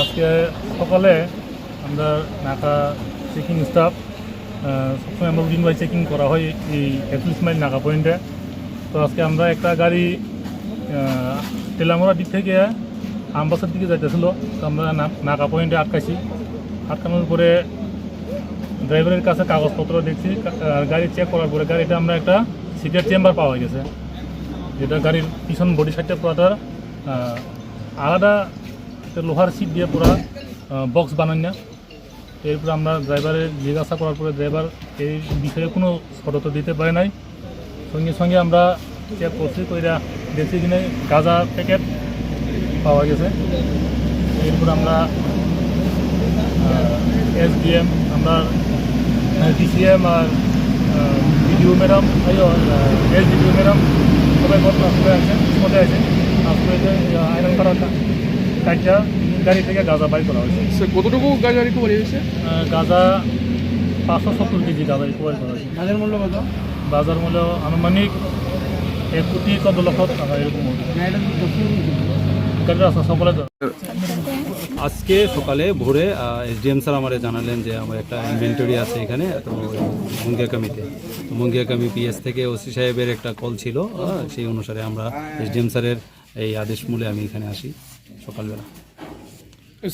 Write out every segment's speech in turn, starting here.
আজকে সকালে আমরা নাকা চেকিং স্টাফ সবসময় আমরা রুটিন ওয়াইজ চেকিং করা হয় এই 41 মাইল নাকা পয়েন্টে। তো আজকে আমরা একটা গাড়ি তেলামোড়ার দিক থেকে আমবাসার দিকে যাইতেছিল। তো আমরা নাকা পয়েন্টে আটকানোর পরে ড্রাইভারের কাছে কাগজপত্র দেখছি, গাড়ি চেক করার পরে গাড়িটা আমরা একটা সিক্রেট চেম্বার পাওয়া গেছে, যেটা গাড়ির পিছন বডি সাইডটা পুরাটার আলাদা লোহার সিট দিয়ে পুরা বক্স বানান না। এরপরে আমরা ড্রাইভারের জিজ্ঞাসা করার পরে ড্রাইভার এই বিষয়ে কোনো সতর্ক দিতে পারে নাই। সঙ্গে সঙ্গে আমরা চেক করছি, কইরা দেখছি কিনে গাঁজা প্যাকেট পাওয়া গেছে। এরপর আমরা SDM, আমরা DCM আর বিডিও ম্যাডাম, SDO ম্যাডাম সবাই ঘটনাস্থলে আছেন, স্পটে আছে। আসলে আয়রন করা কাজটা গাড়ি থেকে গাঁজা বাই করা হয়েছে। কতটুকু গাঁজা রিকভারি হয়েছে? গাঁজা 570 কেজি গাঁজা রিকভারি করা হয়েছে। বাজার মূল্য কত? বাজার মূল্য আনুমানিক 1,14,00,000 টাকা এরকম হবে। আজকে সকালে ভোরে SDM স্যার আমারে জানালেন যে আমার একটা ইনভেন্টরি আছে এখানে, তো মুঙ্গিয়াকামিতে। তো মুঙ্গিয়াকামি PS থেকে ওসি সাহেবের একটা কল ছিল, সেই অনুসারে আমরা SDM স্যারের এই আদেশ মূলে আমি এখানে আসি সকালবেলা।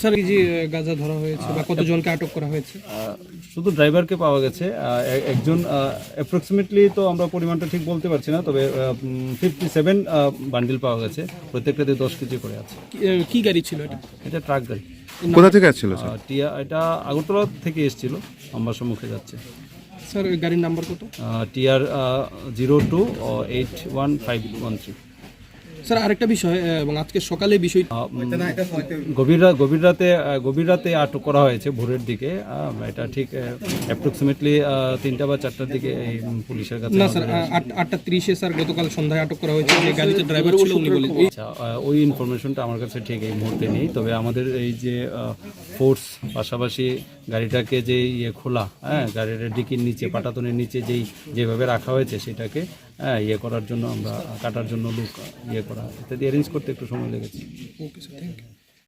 স্যার এই যে গাঁজা ধরা হয়েছে বা কতজনকে আটক করা হয়েছে? শুধু ড্রাইভারকে পাওয়া গেছে, একজন অ্যাপ্রক্সিমেটলি তো আমরা পরিমাণটা ঠিক বলতে পারছি না, তবে 57 বান্ডিল পাওয়া গেছে, প্রত্যেকটাতে 10 কেজি করে আছে। কি গাড়ি ছিল এটা? এটা ট্রাক গাড়ি। কোথা থেকে আসছিল? এটা আগরতলা থেকে এসেছিল, আমার সম্মুখে যাচ্ছে। স্যার গাড়ির নাম্বার কত? TR 02815113। স্যার আরেকটা বিষয়, এবং আজকে সকালে বিষয় গভীর রাতে আটক করা হয়েছে ভোরের দিকে। এটা ঠিক অ্যাপ্রক্সিমেটলি 3টা বা 4টার দিকে এই পুলিশের কাছে। না স্যার, 8:30-এ স্যার গতকাল সন্ধ্যায় আটক করা হয়েছে, যে গাড়িতে ড্রাইভার ছিল উনি বলেন। ওই ইনফরমেশনটা আমার কাছে ঠিক এই মুহূর্তে নেই, তবে আমাদের এই যে ফোর্স পাশাপাশি গাড়িটাকে যে খোলা, গাড়ির ডিকির নিচে পাটাতনের নিচে যেভাবে রাখা হয়েছে সেটাকে করার জন্য আমরা কাটার জন্য লোক করা ইত্যাদি অ্যারেঞ্জ করতে একটু সময় লেগেছে। Okay sir, thank you.